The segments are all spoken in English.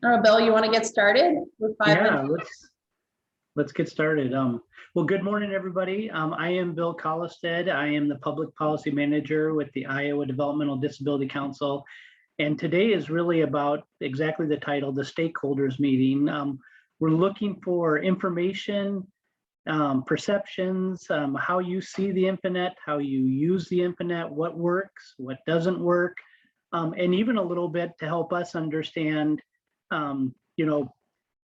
Bill, you want to get started with 5 minutes? Yeah, let's get started. Well, good morning, everybody. I am Bill Collistad. I am the Public Policy Manager with the Iowa Developmental Disability Council. And today is really about exactly the title, the Stakeholders Meeting. We're looking for information, perceptions, how you see the infoNET, how you use the infoNET, what works, what doesn't work, and even a little bit to help us understand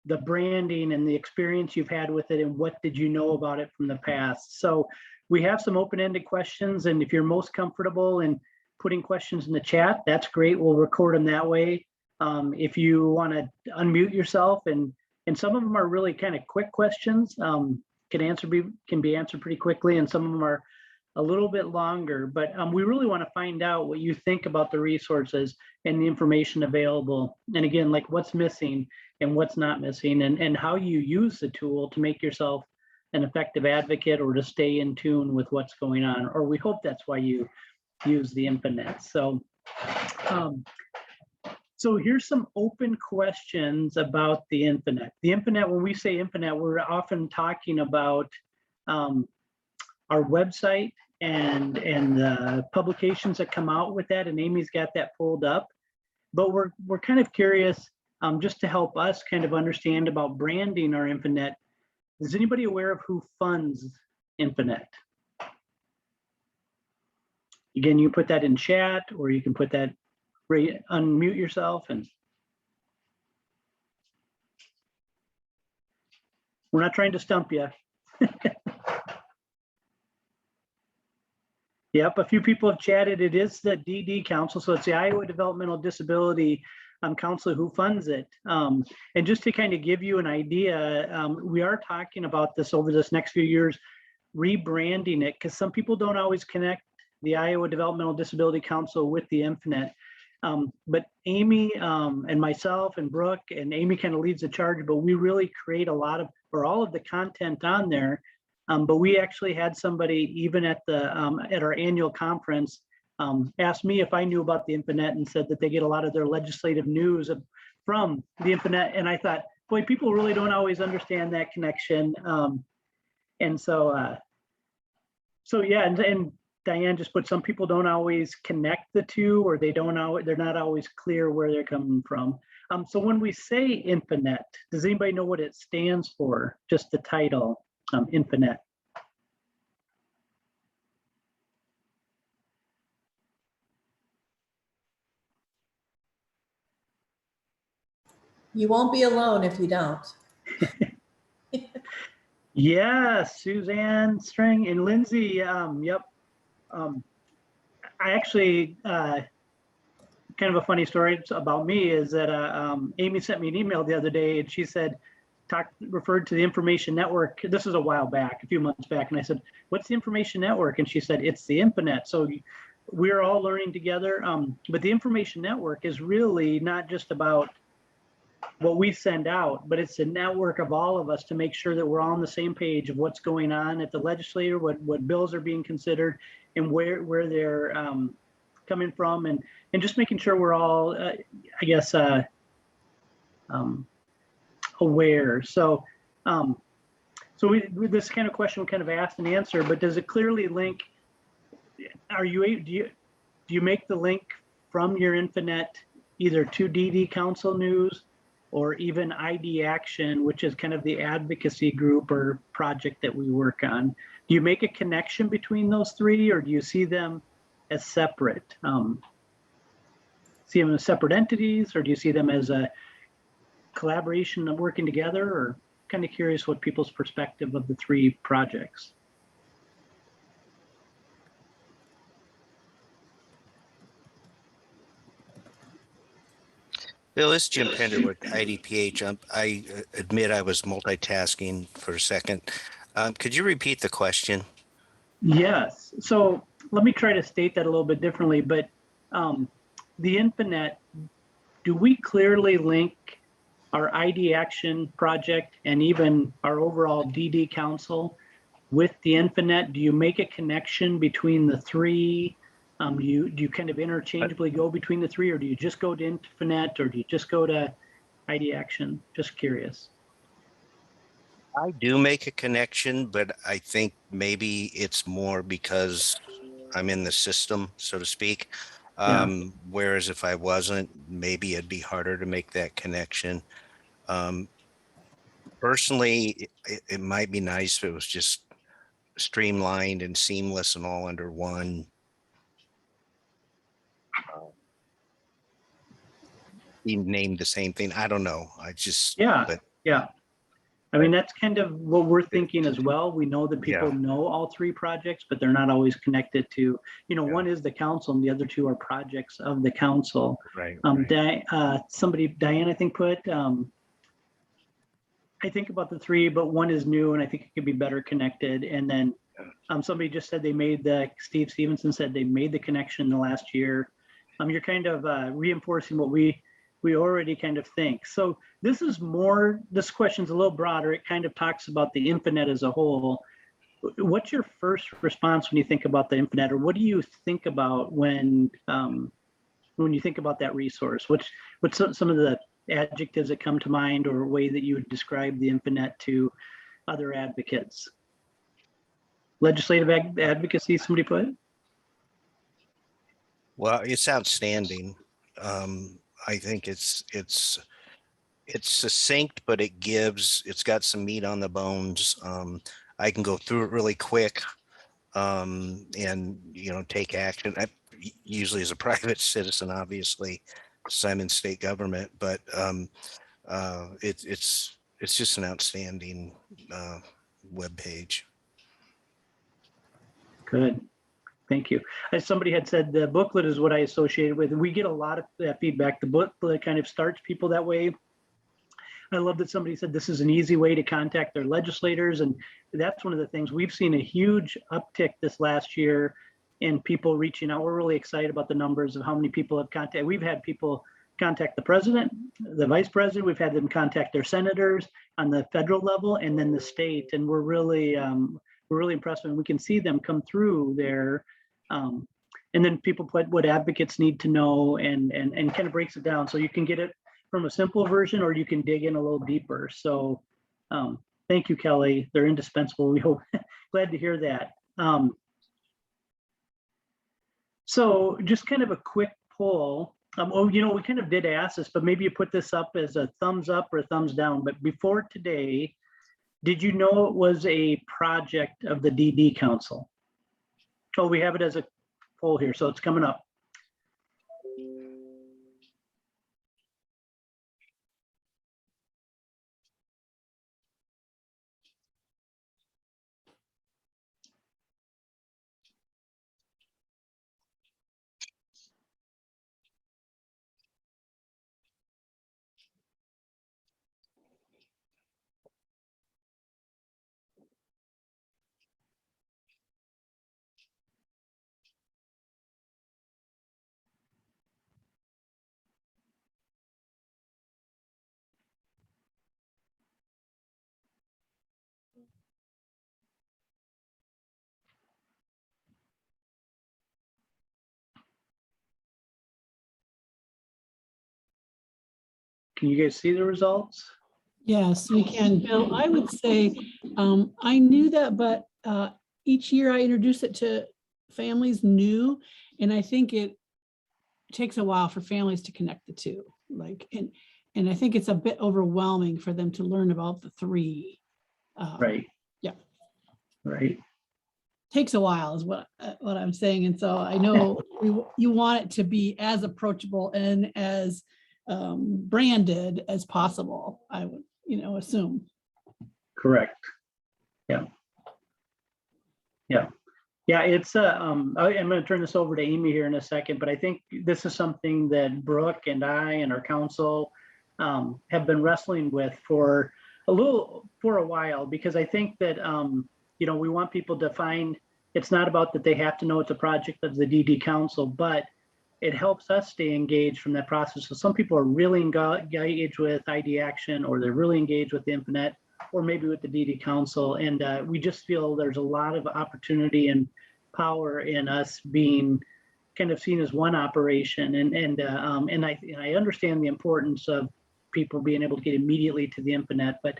the branding and the experience you've had with it and what did you know about it from the past. So we have some open-ended questions, and if you're most comfortable in putting questions in the chat, that's great. We'll record them that way. If you want to unmute yourself, and some of them are really kind of quick questions, can be answered pretty quickly, and some of them are a little bit longer, but we really want to find out what you think about the resources and the information available. And again, like what's missing and what's not missing, and how you use the tool to make yourself an effective advocate or to stay in tune with what's going on, or we hope that's why you use the infoNET. So here's some open questions about the infoNET. The infoNET, when we say infoNET, we're often talking about our website and the publications that come out with that, and Amy's got that pulled up. But we're kind of curious, just to help us kind of understand about branding our infoNET. Is anybody aware of who funds infoNET? Again, you put that in chat, or you can put that, unmute yourself, and we're not trying to stump you. Yep, a few people have chatted. It is the DD Council, so it's the Iowa Developmental Disability Council who funds it. And just to kind of give you an idea, we are talking about this over this next few years, rebranding it, because some people don't always connect the Iowa Developmental Disability Council with the infoNET. But Amy and myself and Brooke, and Amy kind of leads the charge, but we really create a lot of, or all of the content on there. But we actually had somebody even at our annual conference asked me if I knew about the infoNET, and said that they get a lot of their legislative news from the infoNET. And I thought, boy, people really don't always understand that connection. So yeah, and Diane just put, some people don't always connect the two, or they're not always clear where they're coming from. So when we say infoNET, does anybody know what it stands for? Just the title, infoNET. You won't be alone if you don't. Yes, Suzanne String and Lindsay. Yep. I actually, kind of a funny story about me is that Amy sent me an email the other day, and she said, referred to the information network. This is a while back, a few months back. And I said, what's the information network? And she said, it's the infoNET. So we're all learning together. But the information network is really not just about what we send out, but it's a network of all of us to make sure that we're all on the same page of what's going on at the legislature, what bills are being considered, and where they're coming from, and just making sure we're all, I guess, aware. So, this kind of question we kind of asked and answered, but does it clearly link? Do you make the link from your infoNET either to DD Council News, or even ID Action, which is kind of the advocacy group or project that we work on? Do you make a connection between those three, or do you see them as separate? See them as separate entities, or do you see them as a collaboration of working together? Or kind of curious what people's perspective of the three projects. Bill, this is Jim Pender with IDPH. I admit I was multitasking for a second. Could you repeat the question? Yes. So let me try to state that a little bit differently. But the infoNET, do we clearly link our ID Action project and even our overall DD Council with the infoNET? Do you make a connection between the three? Do you kind of interchangeably go between the three, or do you just go to infoNET, or do you just go to ID Action? Just curious. I do make a connection, but I think maybe it's more because I'm in the system, so to speak. Yeah. Whereas if I wasn't, maybe it'd be harder to make that connection. Personally, it might be nice if it was just streamlined and seamless and all under one. Even named the same thing. I don't know. Yeah. But Yeah. I mean, that's kind of what we're thinking as well. We know that people know all three projects, but they're not always connected to, one is the council and the other two are projects of the council. Right. Diane, I think put, I think about the three, but one is new and I think it could be better connected. And then somebody just said Steve Stevenson said they made the connection in the last year. You're kind of reinforcing what we already kind of think. So this question's a little broader. It kind of talks about the infoNET as a whole. What's your first response when you think about the infoNET, or what do you think about when you think about that resource? What's some of the adjectives that come to mind, or a way that you would describe the infoNET to other advocates? Legislative advocacy, somebody put? Well, it's outstanding. I think it's succinct, but it's got some meat on the bones. I can go through it really quick and take action. Usually as a private citizen, obviously, because I'm in state government, but it's just an outstanding web page. Good. Thank you. As somebody had said, the booklet is what I associated with. We get a lot of that feedback. The booklet kind of starts people that way. I love that somebody said this is an easy way to contact their legislators. And that's one of the things we've seen a huge uptick this last year in people reaching out. We're really excited about the numbers of how many people have contacted. We've had people contact the president, the vice president. We've had them contact their senators on the federal level, and then the state. And we're really impressed when we can see them come through there. And then people put what advocates need to know, and kind of breaks it down. So you can get it from a simple version, or you can dig in a little deeper. So thank you, Kelly. They're indispensable. We hope. Glad to hear that. So just kind of a quick poll. We kind of did ask this, but maybe you put this up as a thumbs up or a thumbs down. But before today, did you know it was a project of the DD Council? Oh, we have it as a poll here, so it's coming up. Can you guys see the results? Yes, we can. Bill, I would say I knew that, but each year I introduce it to families new, and I think it takes a while for families to connect the two. And I think it's a bit overwhelming for them to learn about the three. Right. Yeah. Right. Takes a while is what I'm saying. And so I know you want it to be as approachable and as branded as possible, I would, assume. Correct. Yeah. Yeah. Yeah, it's I'm going to turn this over to Amy here in a second, but I think this is something that Brooke and I and our council have been wrestling with for a while, because I think that we want people to find, it's not about that they have to know it's a project of the DD Council, but it helps us stay engaged from that process. So some people are really engaged with ID Action, or they're really engaged with the infoNET, or maybe with the DD Council. And we just feel there's a lot of opportunity and power in us being kind of seen as one operation. And I understand the importance of people being able to get immediately to the infoNET. But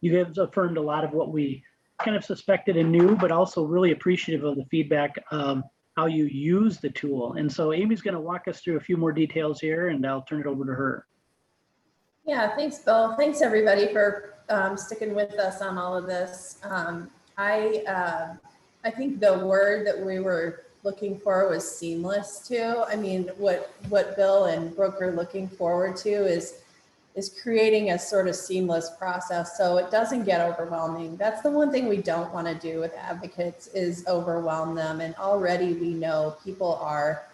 you guys affirmed a lot of what we kind of suspected and knew, but also really appreciative of the feedback of how you use the tool. And so Amy's going to walk us through a few more details here, and I'll turn it over to her. Yeah, thanks, Bill. Thanks, everybody, for sticking with us on all of this. I think the word that we were looking for was seamless too. I mean, what Bill and Brooke are looking forward to is creating a sort of seamless process so it doesn't get overwhelming. That's the one thing we don't want to do with advocates is overwhelm them. And already we know people are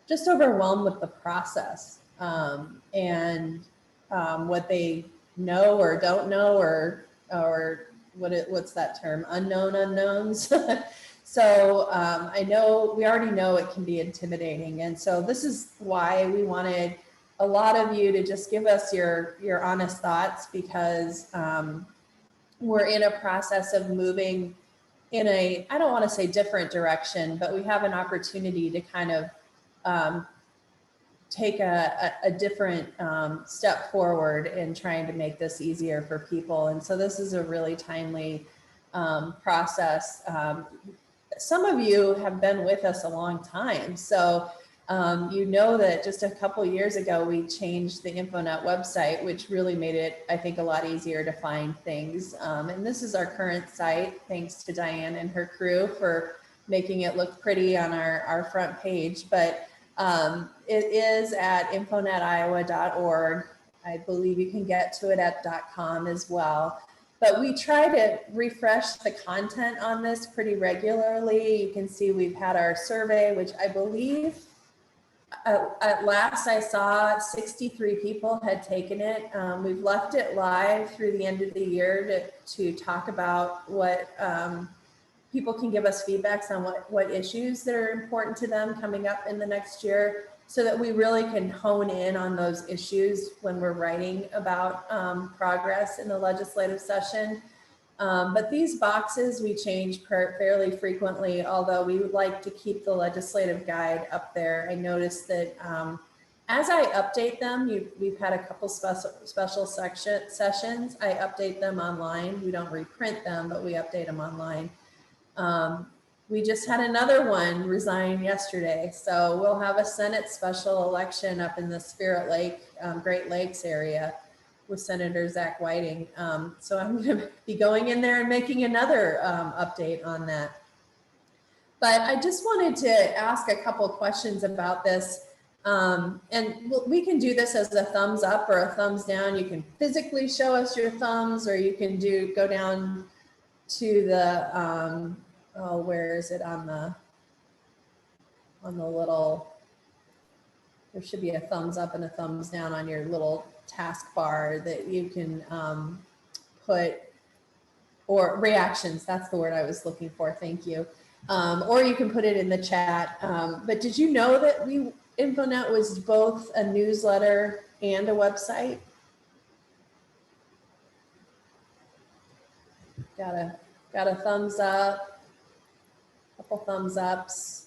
just overwhelmed with the process and what they know or don't know or what's that term? Unknown unknowns. So I know we already know it can be intimidating. And so this is why we wanted a lot of you to just give us your honest thoughts, because we're in a process of moving in a, I don't want to say different direction, but we have an opportunity to kind of take a different step forward in trying to make this easier for people. And so this is a really timely process. Some of you have been with us a long time. So you know that just a couple years ago, we changed the infoNET website, which really made it, I think, a lot easier to find things. And this is our current site, thanks to Diane and her crew for making it look pretty on our front page. But it is at infonetiowa.org. I believe you can get to it at .com as well. But we try to refresh the content on this pretty regularly. You can see we've had our survey, which I believe at last I saw 63 people had taken it. We've left it live through the end of the year to talk about what people can give us feedbacks on what issues that are important to them coming up in the next year, so that we really can hone in on those issues when we're writing about progress in the legislative session. But these boxes we change fairly frequently, although we would like to keep the legislative guide up there. I noticed that as I update them, we've had a couple special sessions. I update them online. We don't reprint them, but we update them online. We just had another one resign yesterday. So we'll have a Senate special election up in the Spirit Lake, Great Lakes area with Senator Zach Whiting. So I'm going to be going in there and making another update on that. But I just wanted to ask a couple questions about this. And we can do this as a thumbs up or a thumbs down. You can physically show us your thumbs, or you can go down to the, oh, where is it on the little, there should be a thumbs up and a thumbs down on your little taskbar that you can put, or reactions, that's the word I was looking for, thank you. Or you can put it in the chat. But did you know that infoNET was both a newsletter and a website? Got a thumbs up. Couple thumbs ups.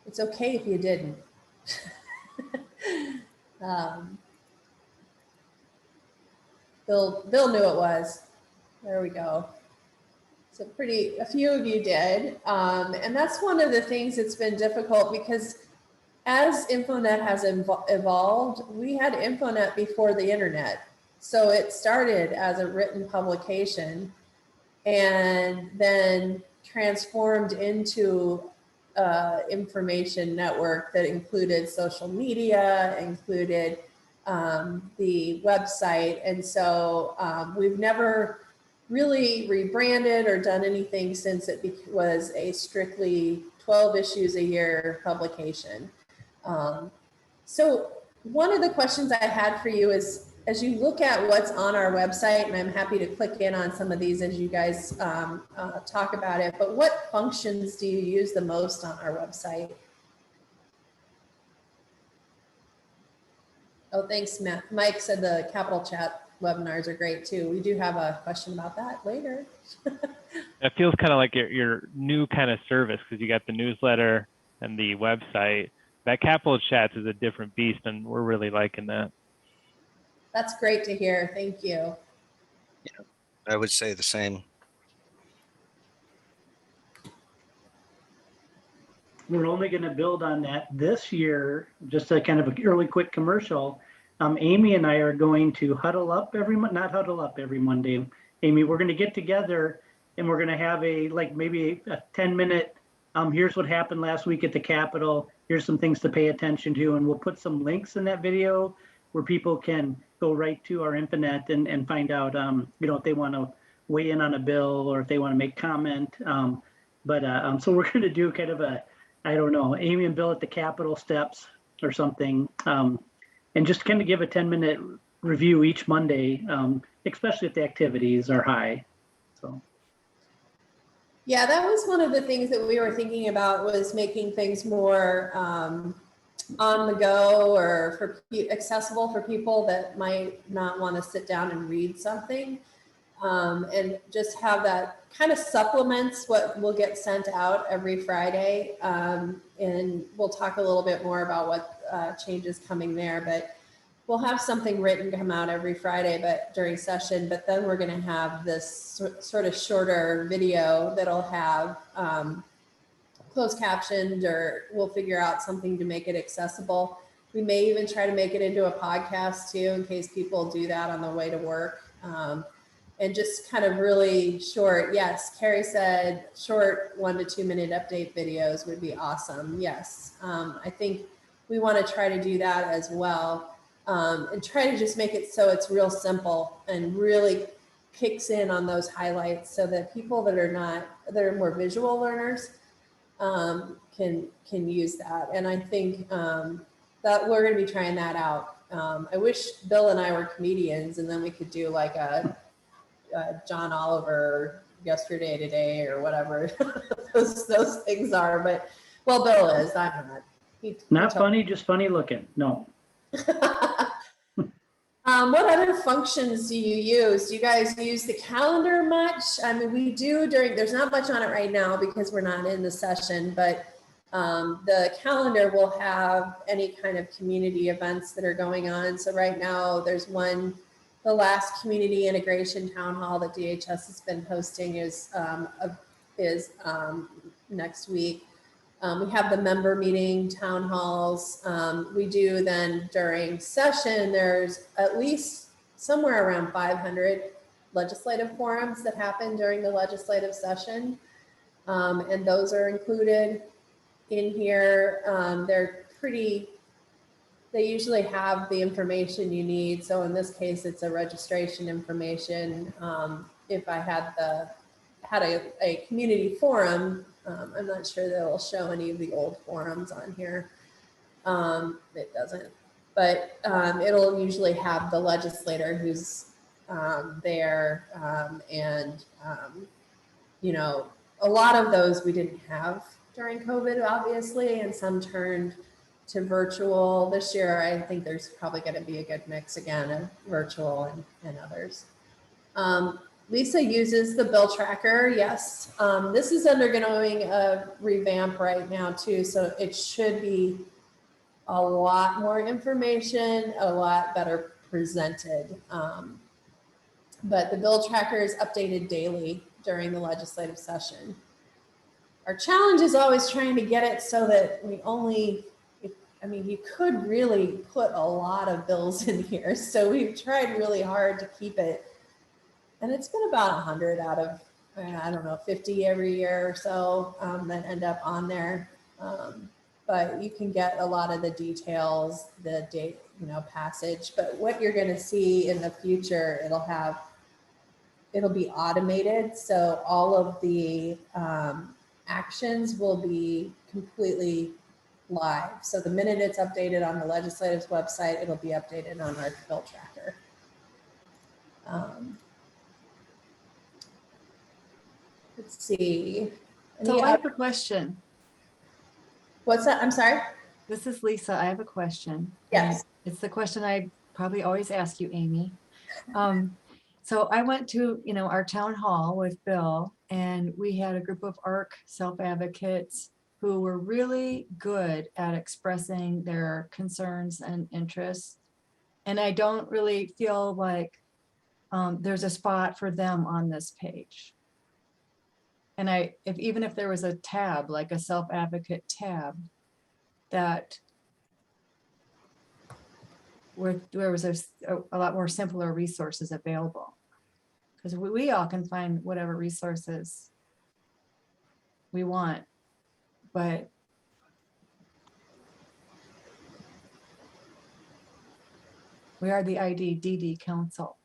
It's okay if you didn't. Bill knew it was. There we go. So a few of you did. And that's one of the things that's been difficult, because as infoNET has evolved, we had infoNET before the internet. So it started as a written publication and then transformed into information network that included social media, included the website. And so we've never really rebranded or done anything since it was a strictly 12 issues a year publication. So one of the questions I had for you is, as you look at what's on our website, and I'm happy to click in on some of these as you guys talk about it, but what functions do you use the most on our website? Oh, thanks, Matt. Mike said the Capital Chat webinars are great too. We do have a question about that later. It feels kind of like your new kind of service, because you got the newsletter and the website. that capital chats is a different beast, and we're really liking that. That's great to hear. Thank you. I would say the same. We're only going to build on that this year. Just a kind of a really quick commercial. Amy and I are going to huddle up not huddle up every Monday. Amy, we're going to get together and we're going to have maybe a 10-minute, here's what happened last week at the Capitol. Here's some things to pay attention to. And we'll put some links in that video where people can go right to our infoNET and find out, if they want to weigh in on a bill or if they want to make comment. So we're going to do kind of I don't know, Amy and Bill at the Capitol steps or something. And just kind of give a 10-minute review each Monday, especially if the activities are high. So. Yeah, that was one of the things that we were thinking about, was making things more on the go or accessible for people that might not want to sit down and read something. And just have that kind of supplements what will get sent out every Friday. And we'll talk a little bit more about what changes coming there, but we'll have something written come out every Friday, but during session, but then we're going to have this sort of shorter video that'll have closed captioned, or we'll figure out something to make it accessible. We may even try to make it into a podcast too, in case people do that on the way to work. And just kind of really short. Yes, Carrie said short 1 to 2 minute update videos would be awesome. Yes, I think we want to try to do that as well, and try to just make it so it's real simple and really kicks in on those highlights, so that people that are more visual learners can use that. And I think that we're going to be trying that out. I wish Bill and I were comedians, and then we could do like a John Oliver yesterday, today, or whatever those things are. But well, Bill is. I'm not. Not funny, just funny looking. No. What other functions do you use? Do you guys use the calendar much? I mean, we do there's not much on it right now because we're not in the session, but the calendar will have any kind of community events that are going on. So right now there's the last community integration town hall that DHS has been hosting is next week. We have the member meeting town halls. We do then during session, there's at least somewhere around 500 legislative forums that happen during the legislative session. And those are included in here. They usually have the information you need. So in this case, it's a registration information. If I had a community forum, I'm not sure that it'll show any of the old forums on here. It doesn't, but it'll usually have the legislator who's there. A lot of those we didn't have during COVID, obviously, and some turned to virtual. This year, I think there's probably going to be a good mix again of virtual and others. Lisa uses the bill tracker. Yes, this is undergoing a revamp right now too, so it should be a lot more information, a lot better presented. But the bill tracker is updated daily during the legislative session. Our challenge is always trying to get it so that you could really put a lot of bills in here. So we've tried really hard to keep it. And it's been about 100 out of, 50 every year or so that end up on there. But you can get a lot of the details, the date, passage. But what you're going to see in the future, it'll be automated. So all of the actions will be completely live. So the minute it's updated on the legislative's website, it'll be updated on our bill tracker. Let's see. So I have a question. What's that? I'm sorry. This is Lisa. I have a question. Yes. It's the question I probably always ask you, Amy. So I went to, our town hall with Bill, and we had a group of ARC self-advocates who were really good at expressing their concerns and interests. And I don't really feel like there's a spot for them on this page. And even if there was a tab, like a self-advocate tab, that where there was a lot more simpler resources available. Because we all can find whatever resources we want, but we are the IDDD Council.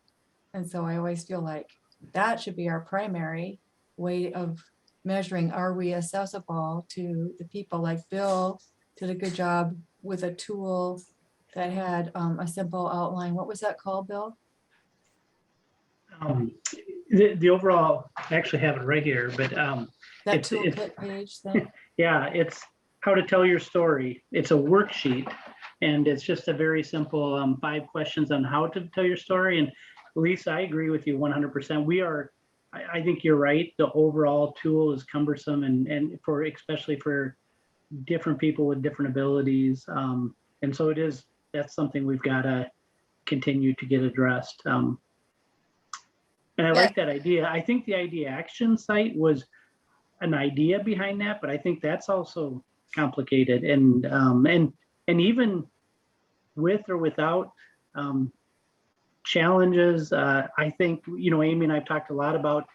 And so I always feel like that should be our primary way of measuring, are we accessible to the people? Like Bill did a good job with a tool that had a simple outline. What was that called, Bill? The overall, I actually have it right here, but That it's toolkit page thing? yeah, it's how to tell your story. It's a worksheet, and it's just a very simple 5 questions on how to tell your story. And Lisa, I agree with you 100%. I think you're right. The overall tool is cumbersome, and especially for different people with different abilities. And so that's something we've got to continue to get addressed. And I like that idea. I think the idea action site was an idea behind that, but I think that's also complicated. And even with or without challenges, I think, Amy and I've talked a lot about,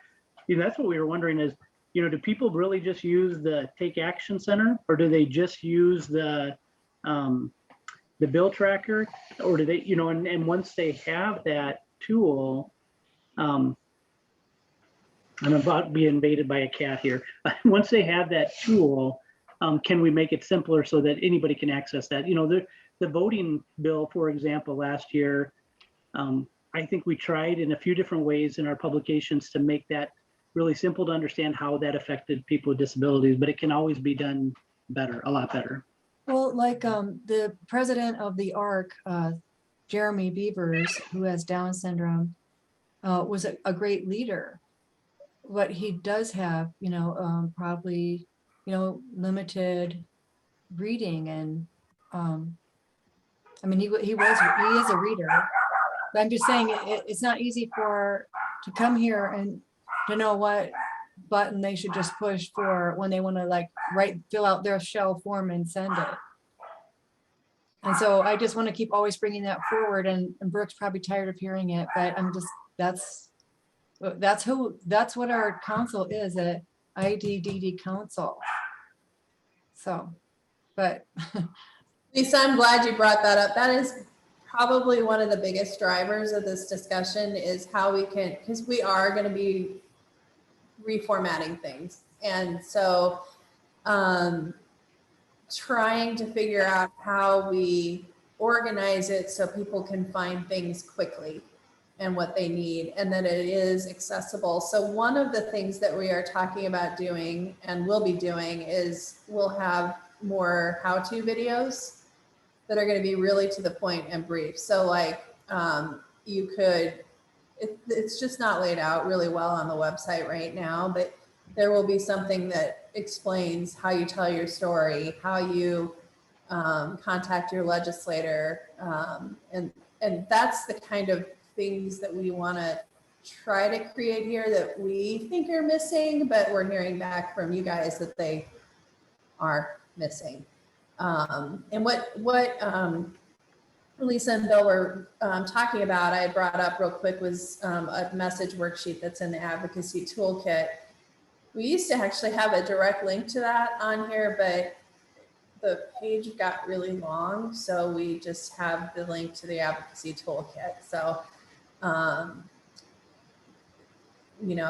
that's what we were wondering is, do people really just use the Take Action Center, or do they just use the bill tracker, or do they, and once they have that tool, I'm about to be invaded by a cat here. Once they have that tool, can we make it simpler so that anybody can access that? The voting bill, for example, last year, I think we tried in a few different ways in our publications to make that really simple to understand how that affected people with disabilities, but it can always be done better, a lot better. Well, like the president of the ARC, Jeremy Beavers, who has Down syndrome, was a great leader. But he does have, probably, limited reading, and I mean, he is a reader. But I'm just saying it's not easy to come here and to know what button they should just push for when they want to fill out their shell form and send it. And so I just want to keep always bringing that forward, and Brooke's probably tired of hearing it, but that's what our council is, a IDDD council. So, but. Lisa, I'm glad you brought that up. That is probably one of the biggest drivers of this discussion, is how we can, because we are going to be reformatting things. And so trying to figure out how we organize it so people can find things quickly and what they need, and that it is accessible. So one of the things that we are talking about doing and will be doing is we'll have more how-to videos that are going to be really to the point and brief. So it's just not laid out really well on the website right now, but there will be something that explains how you tell your story, how you contact your legislator. And that's the kind of things that we want to try to create here that we think are missing, but we're hearing back from you guys that they are missing. And what Lisa and Bill were talking about, I brought up real quick, was a message worksheet that's in the advocacy toolkit. We used to actually have a direct link to that on here, but the page got really long, so we just have the link to the advocacy toolkit. So,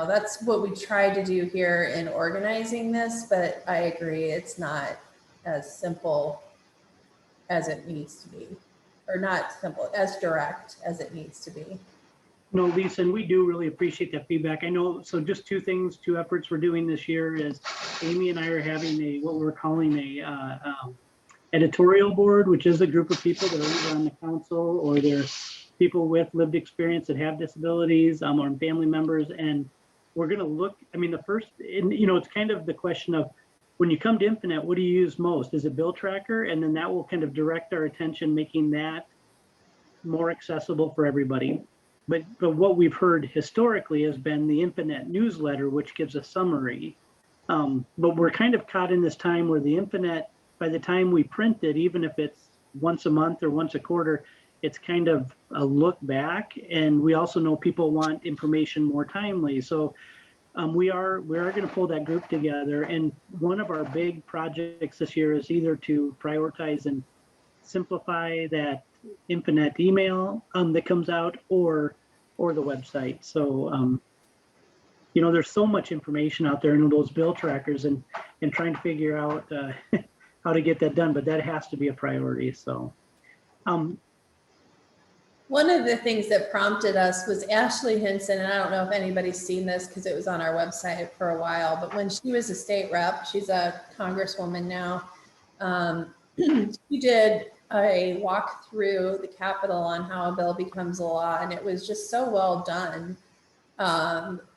that's what we tried to do here in organizing this, but I agree it's not as simple as it needs to be, or not simple, as direct as it needs to be. No, Lisa, and we do really appreciate that feedback. I know, so just two efforts we're doing this year is Amy and I are having what we're calling a editorial board, which is a group of people that are either on the council or they're people with lived experience that have disabilities or family members. And we're going to look, it's kind of the question of when you come to infoNET, what do you use most? Is it bill tracker? And then that will kind of direct our attention, making that more accessible for everybody. But what we've heard historically has been the infoNET newsletter, which gives a summary. But we're kind of caught in this time where the infoNET, by the time we print it, even if it's once a month or once a quarter, it's kind of a look back. And we also know people want information more timely. So we are going to pull that group together. And one of our big projects this year is either to prioritize and simplify that infoNET email that comes out, or the website. So you know, there's so much information out there in those bill trackers, and trying to figure out how to get that done, but that has to be a priority. So one of the things that prompted us was Ashley Hinson, and I don't know if anybody's seen this because it was on our website for a while, but when she was a state rep, she's a congresswoman now, she did a walk through the Capitol on how a bill becomes a law, and it was just so well done.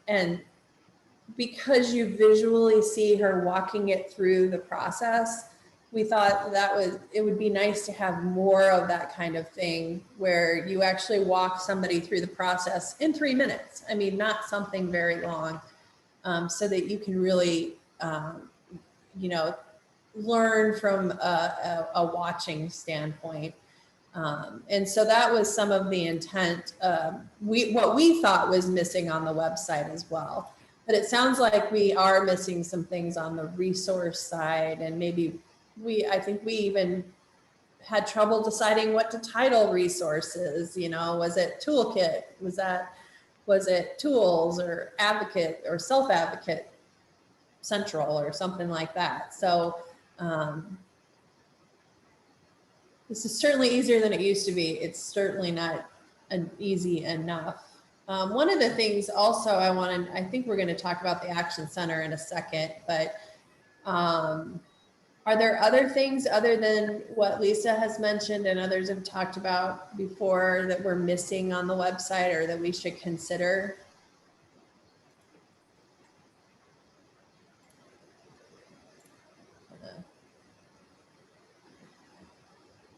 And because you visually see her walking it through the process, we thought it would be nice to have more of that kind of thing where you actually walk somebody through the process in 3 minutes. I mean, not something very long, so that you can really, you know, learn from a watching standpoint. And so that was some of the intent. What we thought was missing on the website as well. But it sounds like we are missing some things on the resource side, and maybe I think we even had trouble deciding what to title resources. You know, was it toolkit? Was it tools, or advocate, or self-advocate central, or something like that? So this is certainly easier than it used to be. It's certainly not easy enough. One of the things also I think we're going to talk about the Action Center in a second, but are there other things other than what Lisa has mentioned and others have talked about before that we're missing on the website, or that we should consider?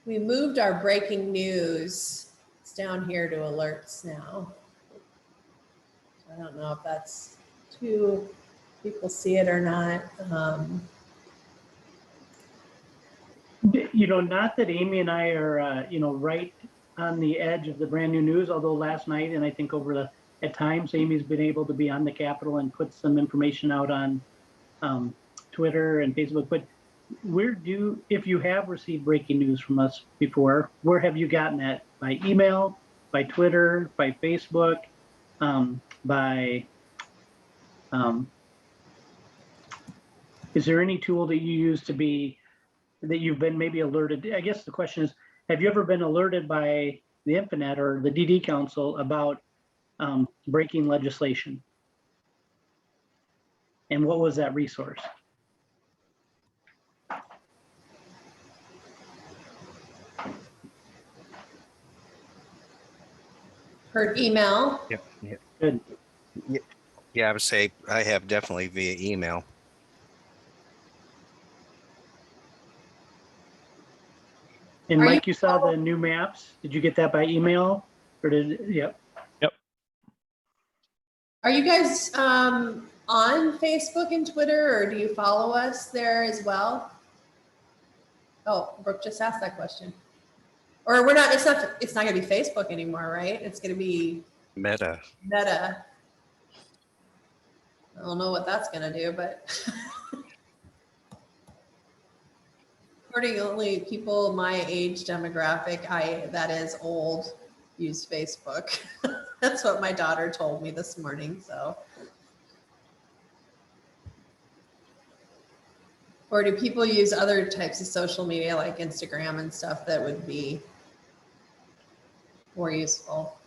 We moved our breaking news. It's down here to alerts now. I don't know if that's too, people see it or not. you know, not that Amy and I are you know, right on the edge of the brand new news, although last night, and I think at times, Amy's been able to be on the Capitol and put some information out on Twitter and Facebook. But if you have received breaking news from us before, where have you gotten that? By email, by Twitter, by Facebook, is there any tool that you use that you've been maybe alerted? I guess the question is, have you ever been alerted by the infoNET or the DD Council about breaking legislation? And what was that resource? Heard email. Yep. Yeah. Good. Yeah, I would say I have definitely via email. And Mike, you saw the new maps. Did you get that by email, or yep. Yep. Are you guys on Facebook and Twitter, or do you follow us there as well? Oh, Brooke just asked that question. Or we're not, it's not gonna be Facebook anymore, right? It's gonna be Meta. I don't know what that's gonna do, but according to only people my age demographic, that is old, use Facebook. That's what my daughter told me this morning, so. Or do people use other types of social media like Instagram and stuff that would be more useful?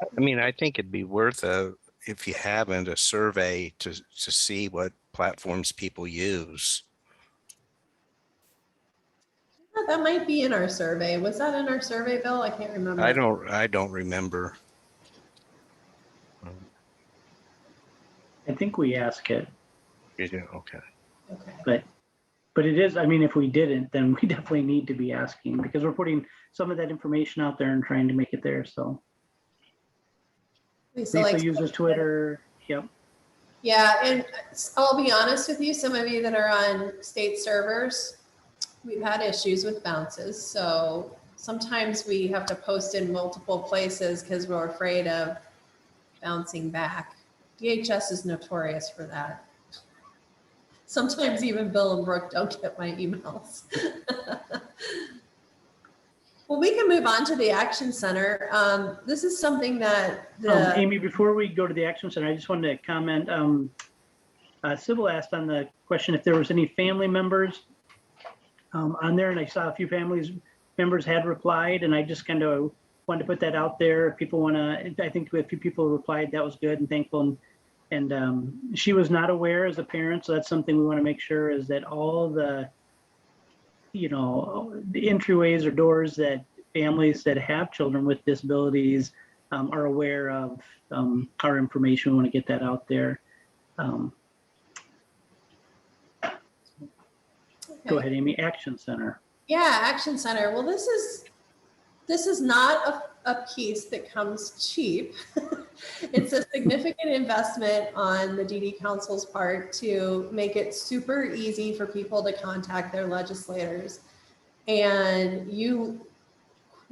I mean, I think it'd be worth if you haven't, a survey to see what platforms people use. That might be in our survey. Was that in our survey, Bill? I can't remember. I don't remember. I think we ask it, You do, okay. Okay. but it is, I mean, if we didn't, then we definitely need to be asking because we're putting some of that information out there and trying to make it there. So So Lisa like, uses Twitter. Yep. yeah, and I'll be honest with you, some of you that are on state servers, we've had issues with bounces. So sometimes we have to post in multiple places because we're afraid of bouncing back. DHS is notorious for that. Sometimes even Bill and Brooke don't get my emails. Well, we can move on to the Action Center. This is something that Amy, before we go to the Action Center, I just wanted to comment. Sybil asked on the question if there was any family members on there, and I saw a few members had replied, and I just kind of wanted to put that out there. If people want to, I think a few people replied, that was good and thankful. And she was not aware as a parent, so that's something we want to make sure is that all the, the entryways or doors that families that have children with disabilities are aware of our information. We want to get that out there. Go ahead, Amy. Action Center. Yeah, Action Center. Well, this is not a piece that comes cheap. It's a significant investment on the DD Council's part to make it super easy for people to contact their legislators. And you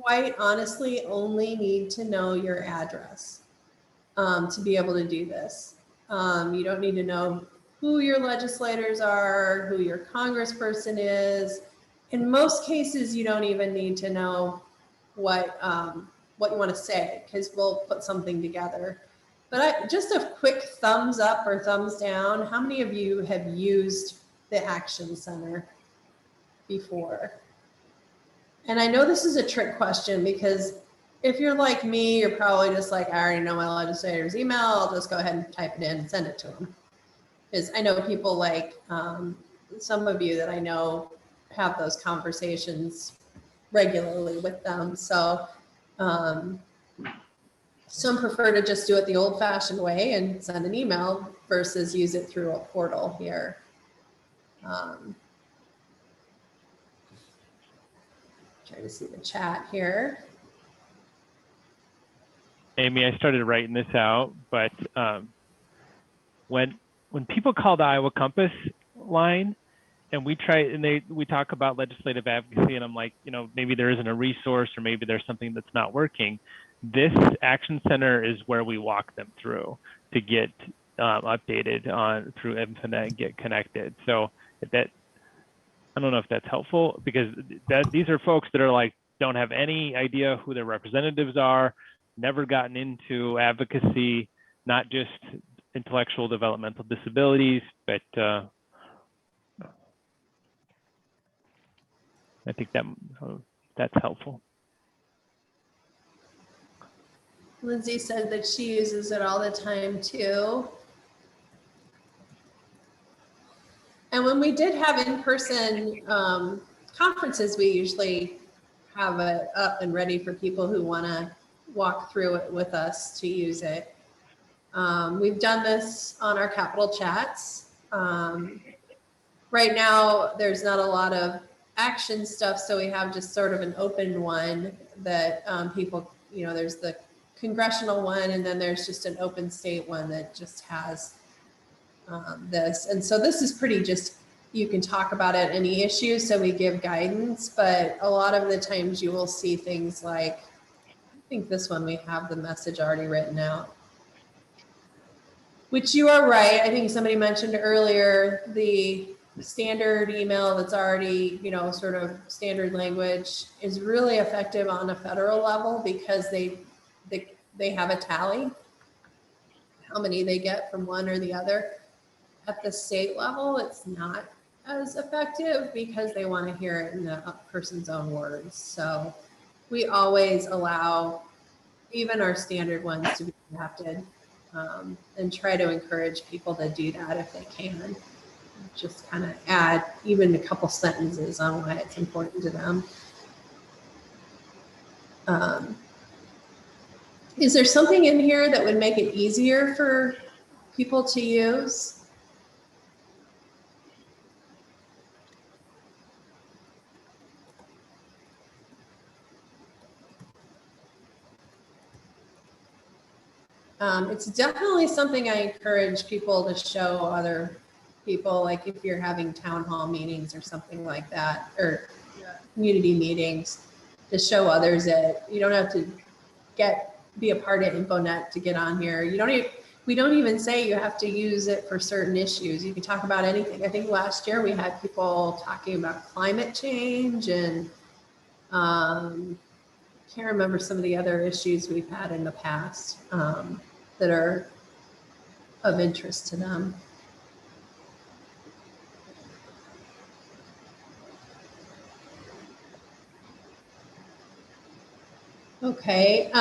quite honestly only need to know your address to be able to do this. You don't need to know who your legislators are, who your congressperson is. In most cases, you don't even need to know what you want to say, because we'll put something together. But just a quick thumbs up or thumbs down. How many of you have used the Action Center before? And I know this is a trick question because if you're like me, you're probably just like, I already know my legislator's email. I'll just go ahead and type it in and send it to them. Because I know people like some of you that I know have those conversations regularly with them. So some prefer to just do it the old-fashioned way and send an email versus use it through a portal here. Try to see the chat here. Amy, I started writing this out, but when people call the Iowa Compass line and we talk about legislative advocacy, and I'm like, maybe there isn't a resource or maybe there's something that's not working. This Action Center is where we walk them through to get updated on through infoNET and get connected. So I don't know if that's helpful, because these are folks that are like, don't have any idea who their representatives are, never gotten into advocacy, not just intellectual developmental disabilities, but I think that's helpful. Lindsay said that she uses it all the time too. And when we did have in-person conferences, we usually have it up and ready for people who want to walk through it with us to use it. We've done this on our Capitol chats. Right now, there's not a lot of action stuff, so we have just sort of an open one that people, there's the congressional one, and then there's just an open state one that just has this. And so this is pretty just, you can talk about it, any issue, so we give guidance, but a lot of the times you will see things like, I think this one we have the message already written out. Which you are right. I think somebody mentioned earlier, the standard email that's already, sort of standard language is really effective on a federal level because they have a tally, how many they get from one or the other. At the state level, it's not as effective because they want to hear it in the person's own words. So we always allow even our standard ones to be adapted. And try to encourage people to do that if they can. Just kind of add even a couple sentences on why it's important to them. Is there something in here that would make it easier for people to use? It's definitely something I encourage people to show other people, like if you're having town hall meetings or something like that, or community meetings, to show others it. You don't have to be a part of infoNET to get on here. We don't even say you have to use it for certain issues. You can talk about anything. I think last year we had people talking about climate change and can't remember some of the other issues we've had in the past that are of interest to them. Okay.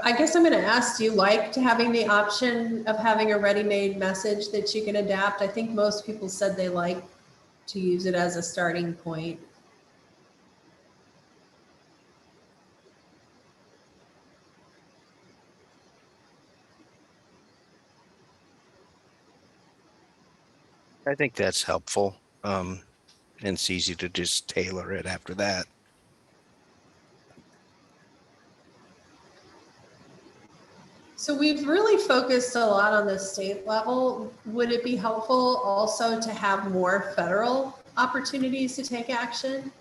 I guess I'm going to ask, do you like to having the option of having a ready-made message that you can adapt? I think most people said they like to use it as a starting point. I think that's helpful. And it's easy to just tailor it after that. So we've really focused a lot on the state level. Would it be helpful also to have more federal opportunities to take action?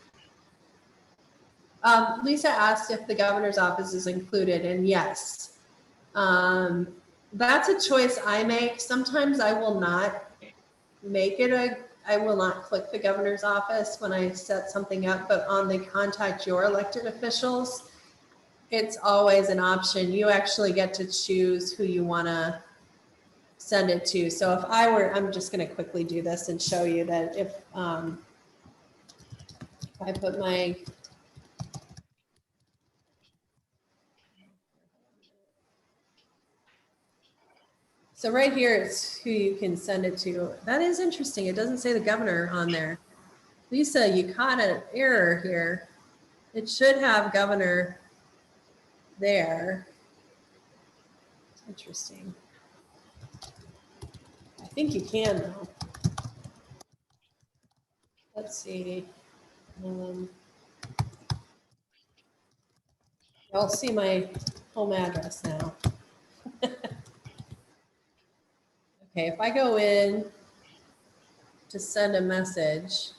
Lisa asked if the governor's office is included, and yes. That's a choice I make. Sometimes I will not make it I will not click the governor's office when I set something up, but on the contact your elected officials, it's always an option. You actually get to choose who you want to send it to. So if I'm just going to quickly do this and show you that if I put my so right here is who you can send it to. That is interesting. It doesn't say the governor on there. Lisa, you caught an error here. It should have governor there. Interesting. I think you can though. Let's see. I'll see my home address now. Okay, if I go in to send a message,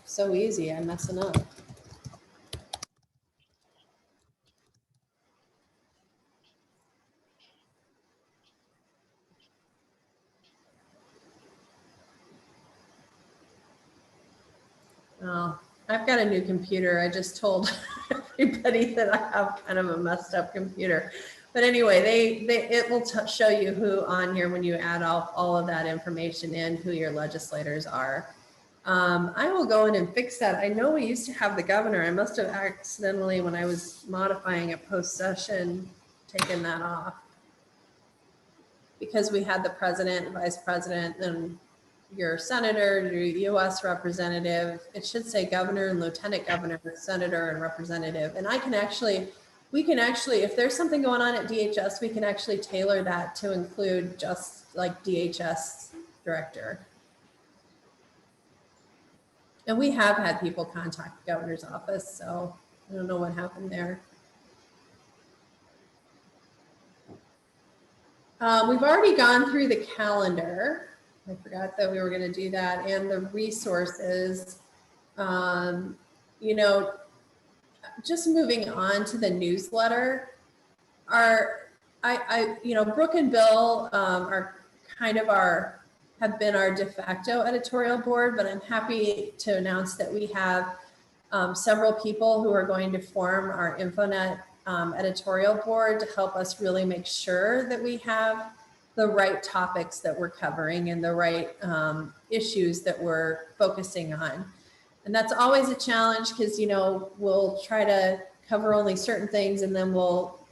so easy, I'm messing up. Oh, I've got a new computer. I just told everybody that I have kind of a messed up computer. But anyway, it will show you who on here when you add all of that information in, who your legislators are. I will go in and fix that. I know we used to have the governor. I must have accidentally, when I was modifying a post session, taken that off. Because we had the president, vice president, and your senator, your US representative. It should say governor and lieutenant governor, senator and representative. And we can actually, if there's something going on at DHS, we can actually tailor that to include just like DHS director. And we have had people contact the governor's office, so I don't know what happened there. We've already gone through the calendar. I forgot that we were going to do that, and the resources. You know, just moving on to the newsletter. You know, Brooke and Bill are kind of have been our de facto editorial board, but I'm happy to announce that we have several people who are going to form our infoNET editorial board to help us really make sure that we have the right topics that we're covering and the right issues that we're focusing on. And that's always a challenge because, you know, we'll try to cover only certain things and then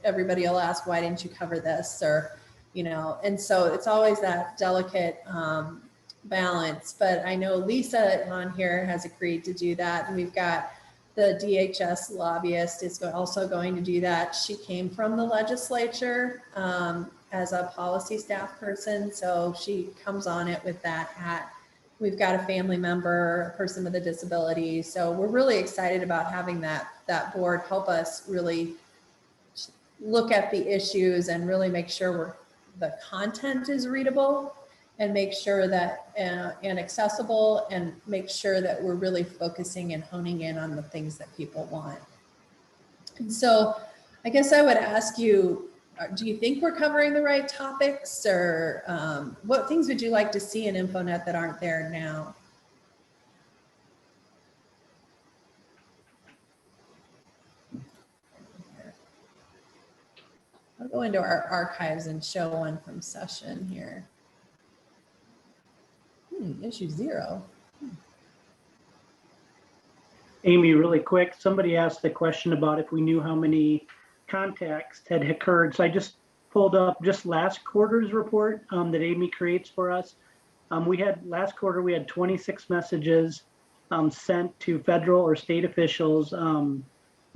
everybody will ask, why didn't you cover this? Or, you know, and so it's always that delicate balance. But I know Lisa on here has agreed to do that. And we've got the DHS lobbyist is also going to do that. She came from the legislature as a policy staff person, so she comes on it with that hat. We've got a family member, a person with a disability, so we're really excited about having that board help us really look at the issues and really make sure the content is readable and make sure that and accessible, and make sure that we're really focusing and honing in on the things that people want. And so I guess I would ask you, do you think we're covering the right topics, or what things would you like to see in infoNET that aren't there now? I'll go into our archives and show one from session here. Issue 0. Amy, really quick, somebody asked the question about if we knew how many contacts had occurred. So I just pulled up just last quarter's report that Amy creates for us. Last quarter, we had 26 messages sent to federal or state officials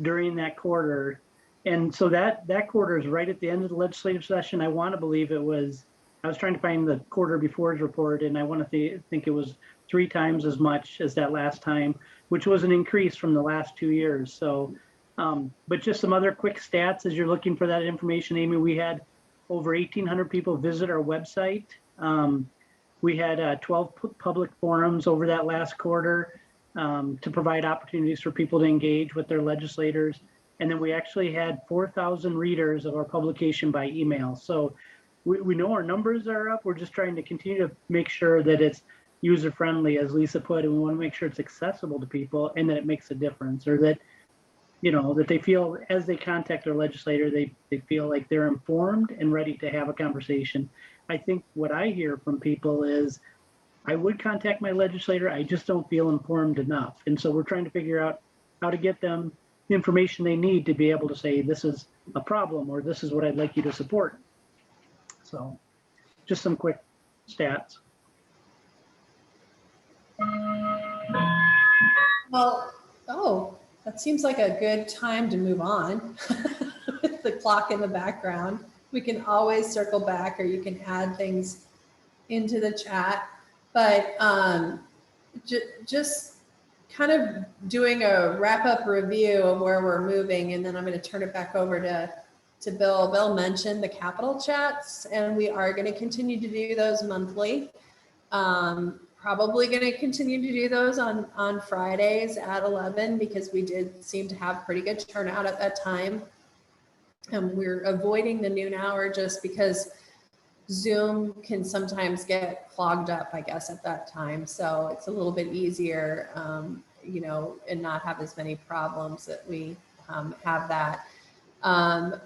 during that quarter. And so that quarter is right at the end of the legislative session. I want to believe I was trying to find the quarter before's report, and I want to think it was 3 times as much as that last time, which was an increase from the last 2 years. So, but just some other quick stats as you're looking for that information, Amy. We had over 1,800 people visit our website. We had 12 public forums over that last quarter to provide opportunities for people to engage with their legislators. And then we actually had 4,000 readers of our publication by email. So we know our numbers are up. We're just trying to continue to make sure that it's user-friendly, as Lisa put, and we want to make sure it's accessible to people and that it makes a difference, or that, that they feel as they contact their legislator, they feel like they're informed and ready to have a conversation. I think what I hear from people is, I would contact my legislator, I just don't feel informed enough. And so we're trying to figure out how to get them the information they need to be able to say, this is a problem, or this is what I'd like you to support. So just some quick stats. Well, that seems like a good time to move on. With the clock in the background, we can always circle back, or you can add things into the chat. But just kind of doing a wrap-up review of where we're moving, and then I'm going to turn it back over to Bill. Bill mentioned the capital chats, and we are going to continue to do those monthly. Probably going to continue to do those on Fridays at 11, because we did seem to have pretty good turnout at that time. And we're avoiding the noon hour just because Zoom can sometimes get clogged up, I guess, at that time. So it's a little bit easier, and not have as many problems that we have that.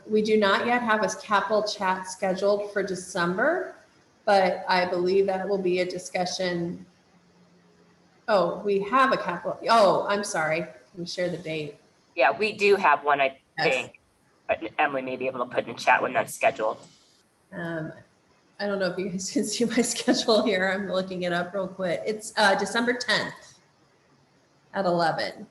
We do not yet have a capital chat scheduled for December, but I believe that will be a discussion. Oh, we have a capital. Oh, I'm sorry. Can we share the date? Yeah, we do have one, I Yes. think. But Emily may be able to put in chat when that's scheduled. I don't know if you guys can see my schedule here. I'm looking it up real quick. It's December 10th at 11.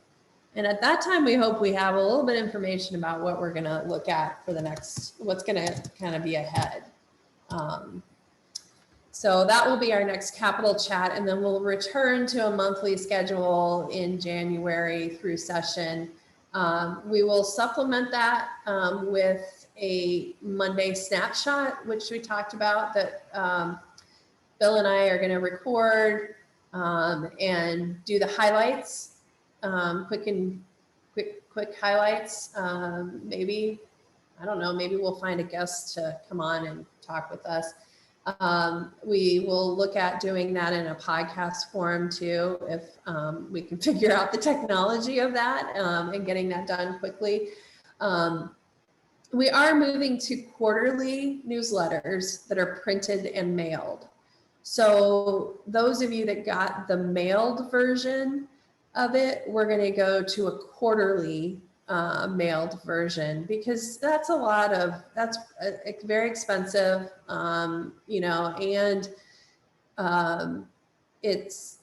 And at that time, we hope we have a little bit of information about what we're going to look at for the next, what's going to kind of be ahead. So that will be our next capital chat, and then we'll return to a monthly schedule in January through session. We will supplement that with a Monday snapshot, which we talked about, that Bill and I are going to record and do the highlights, quick highlights. Maybe, I don't know, maybe we'll find a guest to come on and talk with us. We will look at doing that in a podcast form too, if we can figure out the technology of that and getting that done quickly. We are moving to quarterly newsletters that are printed and mailed. So those of you that got the mailed version of it, we're going to go to a quarterly mailed version, because that's very expensive, and it's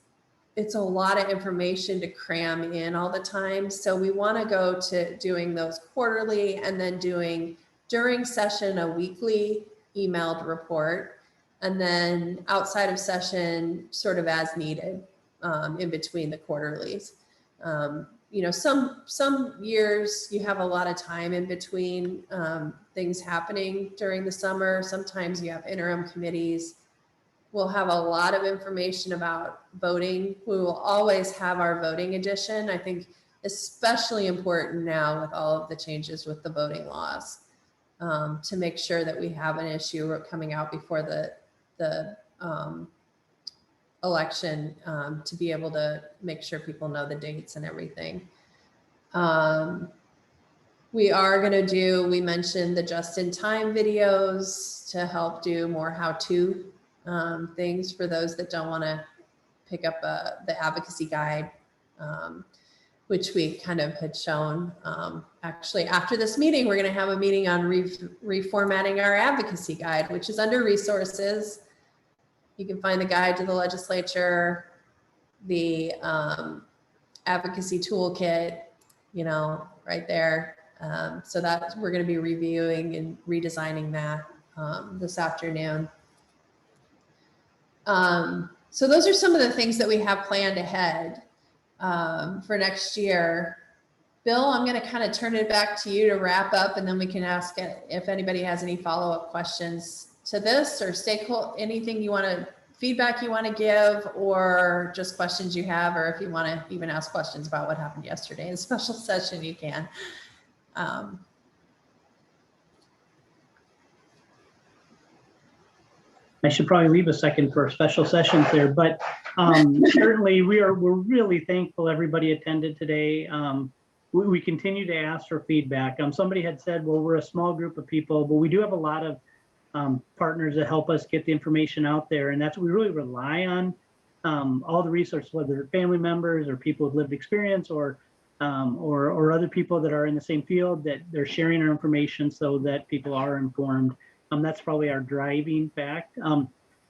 it's a lot of information to cram in all the time. So we want to go to doing those quarterly and then doing during session a weekly emailed report, and then outside of session sort of as needed in between the quarterlies. You know, some years you have a lot of time in between things happening during the summer. Sometimes you have interim committees. We'll have a lot of information about voting. We will always have our voting edition. I think especially important now with all of the changes with the voting laws, to make sure that we have an issue coming out before the election, to be able to make sure people know the dates and everything. We are going to do, we mentioned the just-in-time videos to help do more how-to things for those that don't want to pick up the advocacy guide, which we kind of had shown. Actually, after this meeting, we're going to have a meeting on reformatting our advocacy guide, which is under resources. You can find the guide to the legislature, the advocacy toolkit, you know, right there. So that we're going to be reviewing and redesigning that this afternoon. So those are some of the things that we have planned ahead for next year. Bill, I'm going to kind of turn it back to you to wrap up, and then we can ask if anybody has any follow-up questions to this, or stakeholder, anything you want to, feedback you want to give, or just questions you have, or if you want to even ask questions about what happened yesterday in special session, you can. I should probably leave a second for special sessions there, but certainly we're really thankful everybody attended today. We continue to ask for feedback. Somebody had said, well, we're a small group of people, but we do have a lot of partners that help us get the information out there, and that's what we really rely on. All the resources, whether they're family members or people with lived experience, or other people that are in the same field, that they're sharing our information so that people are informed. That's probably our driving fact.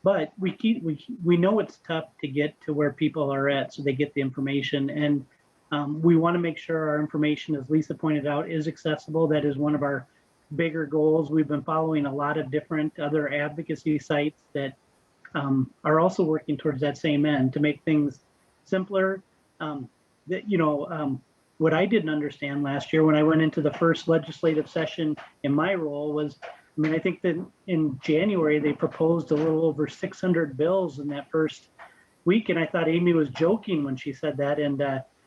But we know it's tough to get to where people are at, so they get the information, and we want to make sure our information, as Lisa pointed out, is accessible. That is one of our bigger goals. We've been following a lot of different other advocacy sites that are also working towards that same end, to make things simpler. What I didn't understand last year when I went into the first legislative session in my role was, I mean, I think that in January, they proposed a little over 600 bills in that first week. And I thought Amy was joking when she said that. And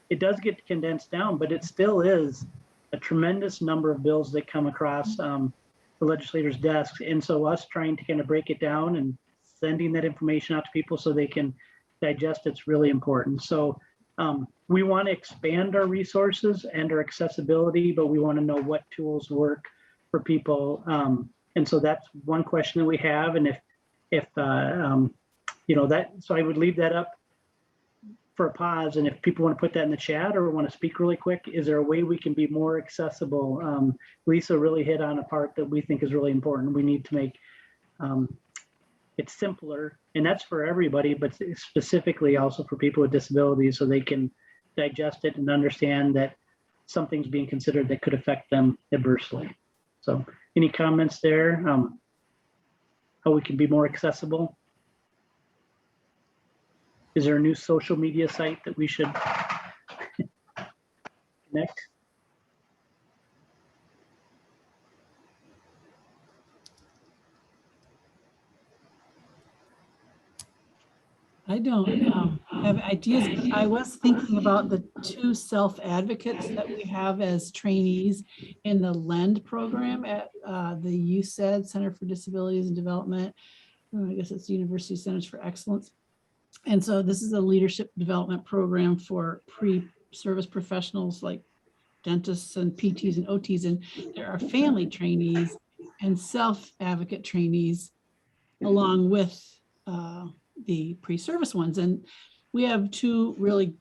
it does get condensed down, but it still is a tremendous number of bills that come across the legislators' desks. And so us trying to kind of break it down and sending that information out to people so they can digest it's really important. So we want to expand our resources and our accessibility, but we want to know what tools work for people. And so that's one question that we have. And so I would leave that up for a pause. And if people want to put that in the chat or want to speak really quick, is there a way we can be more accessible? Lisa really hit on a part that we think is really important. We need to make it simpler, and that's for everybody, but specifically also for people with disabilities, so they can digest it and understand that something's being considered that could affect them adversely. So any comments there? How we can be more accessible? Is there a new social media site that we should connect? I don't have ideas. I was thinking about the 2 self-advocates that we have as trainees in the LEND program at the UCED, Center for Disabilities and Development. I guess it's University Centers for Excellence. And so this is a leadership development program for pre-service professionals like dentists and PTs and OTs. And there are family trainees and self-advocate trainees along with the pre-service ones. And we have 2 really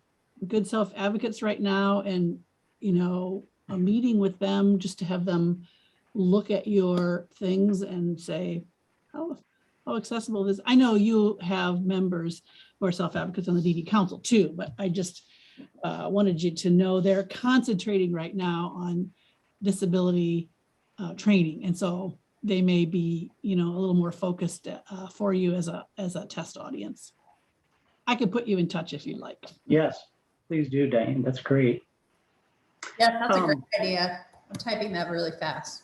good self-advocates right now, and a meeting with them just to have them look at your things and say, how accessible it is. I know you have members who are self-advocates on the DD Council too, but I just wanted you to know they're concentrating right now on disability training. And so they may be, a little more focused for you as a test audience. I could put you in touch if you'd like. Yes, please do, Diane. That's great. Yeah, that's a great idea. I'm typing that really fast.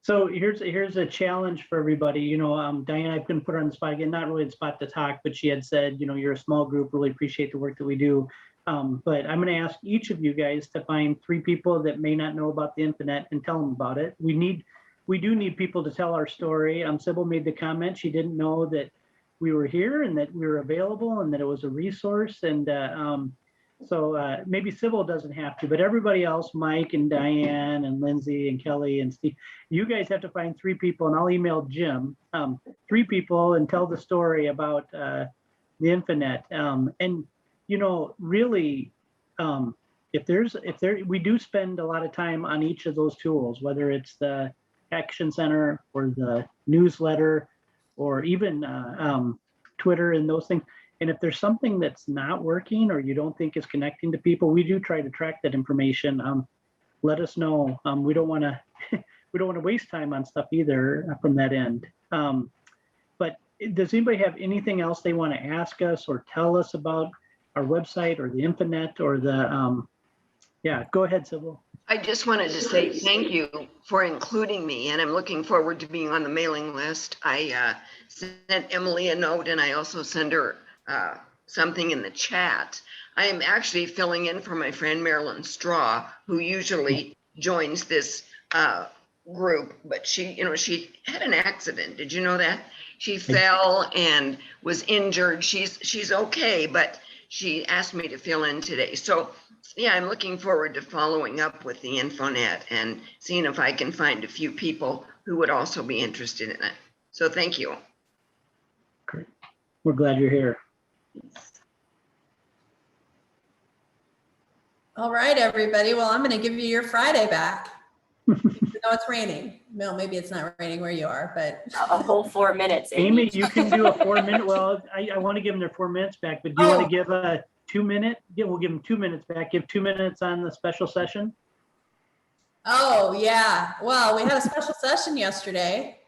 So here's a challenge for everybody. Diane, I'm going to put her on the spot again, not really the spot to talk, but she had said, you're a small group, really appreciate the work that we do. But I'm going to ask each of you guys to find 3 people that may not know about the infoNET and tell them about it. We do need people to tell our story. Sybil made the comment she didn't know that we were here and that we were available and that it was a resource. And so maybe Sybil doesn't have to, but everybody else, Mike and Diane and Lindsay and Kelly and Steve, you guys have to find 3 people, and I'll email Jim, 3 people, and tell the story about the infoNET. And really, we do spend a lot of time on each of those tools, whether it's the Action Center or the newsletter or even Twitter and those things. And if there's something that's not working or you don't think is connecting to people, we do try to track that information. Let us know. We don't want to waste time on stuff either from that end. But does anybody have anything else they want to ask us or tell us about our website or the infoNET or the yeah, go ahead, Sybil. I just wanted to say thank you for including me, and I'm looking forward to being on the mailing list. I sent Emily a note, and I also sent her something in the chat. I am actually filling in for my friend Marilyn Straw, who usually joins this group, but she had an accident. Did you know that? She fell and was injured. She's okay, but she asked me to fill in today. So yeah, I'm looking forward to following up with the infoNET and seeing if I can find a few people who would also be interested in it. So thank you. Great. We're glad you're here. All right, everybody. Well, I'm going to give you your Friday back. Even though it's raining. No, maybe it's not raining where you are, but A whole 4 minutes. Amy, you can do a 4-minute. Well, I want to give them their 4 minutes back, but do you want to give a 2-minute? Yeah, we'll give them 2 minutes back. Give 2 minutes on the special session. Oh, yeah. Well, we had a special session yesterday.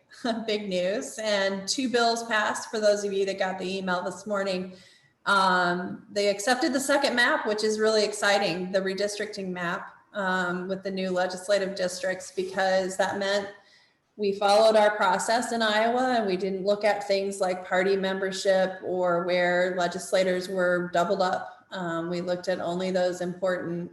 Big news. And 2 bills passed for those of you that got the email this morning. They accepted the second map, which is really exciting, the redistricting map with the new legislative districts, because that meant we followed our process in Iowa and we didn't look at things like party membership or where legislators were doubled up. We looked at only those important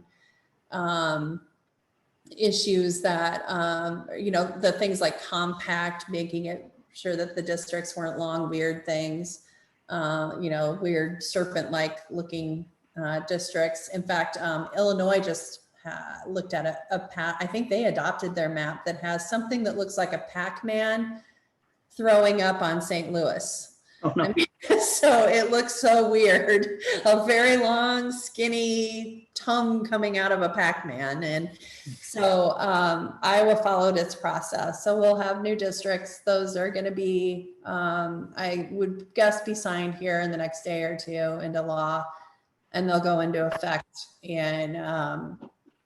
issues that, the things like compact, making it sure that the districts weren't long, weird things, weird serpent-like looking districts. In fact, Illinois just looked at I think they adopted their map that has something that looks like a Pac-Man throwing up on St. Louis. Oh, no. I mean, so it looks so weird, a very long, skinny tongue coming out of a Pac-Man. And so Iowa followed its process. So we'll have new districts. Those are going to be, I would guess, be signed here in the next day or 2 into law, and they'll go into effect in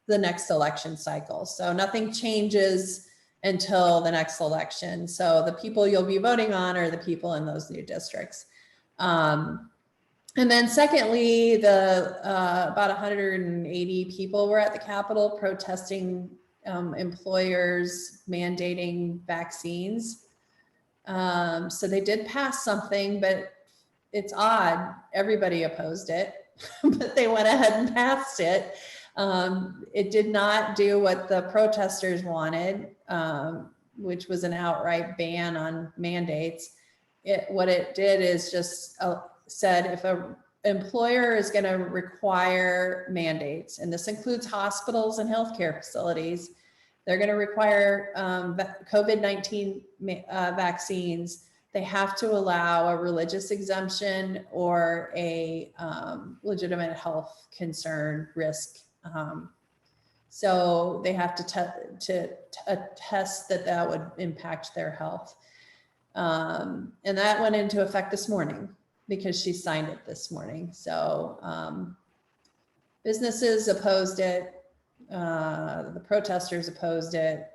the next election cycle. So nothing changes until the next election. So the people you'll be voting on are the people in those new districts. And then secondly, about 180 people were at the Capitol protesting employers mandating vaccines. So they did pass something, but it's odd. Everybody opposed it, but they went ahead and passed it. It did not do what the protesters wanted, which was an outright ban on mandates. What it did is just said if an employer is going to require mandates, and this includes hospitals and healthcare facilities, they're going to require COVID-19 vaccines. They have to allow a religious exemption or a legitimate health concern risk. So they have to attest that that would impact their health. And that went into effect this morning because she signed it this morning. So businesses opposed it. The protesters opposed it.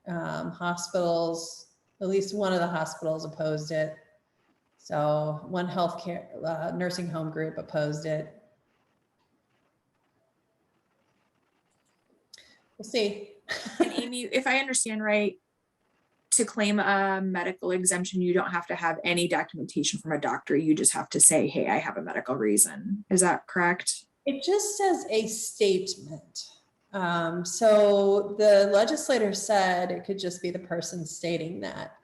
Hospitals, at least one of the hospitals opposed it. So one healthcare nursing home group opposed it. We'll see. And Amy, if I understand right, to claim a medical exemption, you don't have to have any documentation from a doctor. You just have to say, hey, I have a medical reason. Is that correct? It just says a statement. So the legislator said it could just be the person stating that.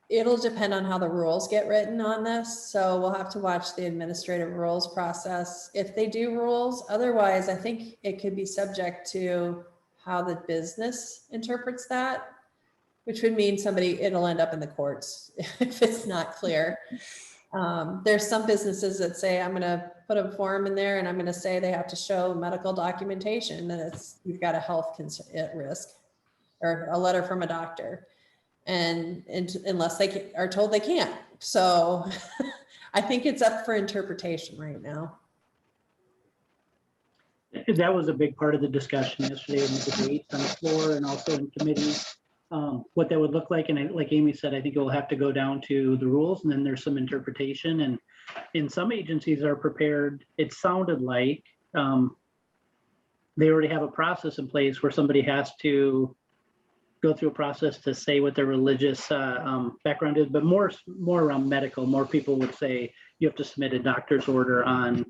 It'll depend on how the rules get written on this. So we'll have to watch the administrative rules process if they do rules. Otherwise, I think it could be subject to how the business interprets that, which would mean it'll end up in the courts if it's not clear. There's some businesses that say, I'm going to put a form in there and I'm going to say they have to show medical documentation that you've got a health at risk or a letter from a doctor. And unless they are told they can't. So I think it's up for interpretation right now. That was a big part of the discussion yesterday in the debates on the floor and also in committee, what that would look like. And like Amy said, I think it will have to go down to the rules and then there's some interpretation. And in some agencies are prepared, it sounded like they already have a process in place where somebody has to go through a process to say what their religious background is, but more around medical. More people would say you have to submit a doctor's order on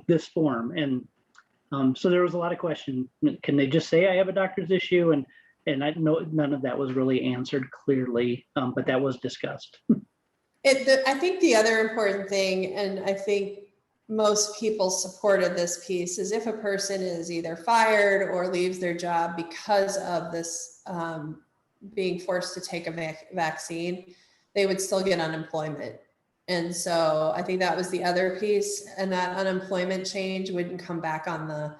this form. And so there was a lot of question. Can they just say I have a doctor's issue? And I know none of that was really answered clearly, but that was discussed. I think the other important thing, and I think most people supported this piece, is if a person is either fired or leaves their job because of this being forced to take a vaccine, they would still get unemployment. And so I think that was the other piece, and that unemployment change wouldn't come back on the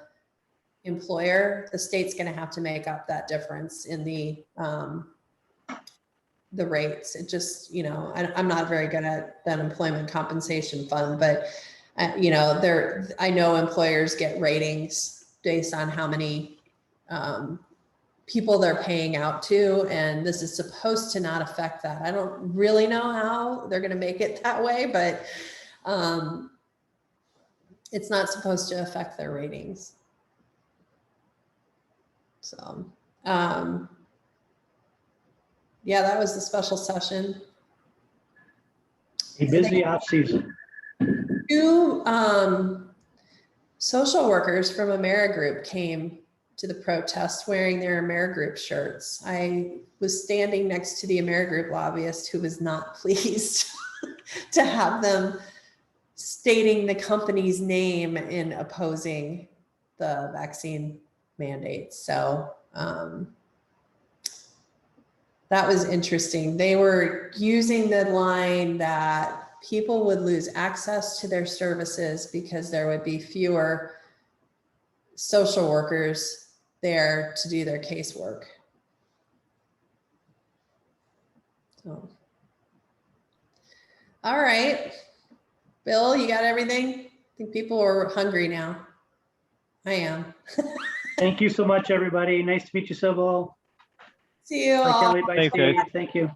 employer. The state's going to have to make up that difference in the rates. It just, I'm not very good at the unemployment compensation fund, but I know employers get ratings based on how many people they're paying out to, and this is supposed to not affect that. I don't really know how they're going to make it that way, but it's not supposed to affect their ratings. So, yeah, that was the special session. A busy off season. 2 social workers from AmeriGroup came to the protest wearing their AmeriGroup shirts. I was standing next to the AmeriGroup lobbyist who was not pleased to have them stating the company's name in opposing the vaccine mandates. So that was interesting. They were using the line that people would lose access to their services because there would be fewer social workers there to do their casework. So, all right, Bill, you got everything? I think people are hungry now. I am. Thank you so much, everybody. Nice to meet you, Sybil. See you Bye, all. Kelly. Bye, Thanks, Steve. guys. Thank you.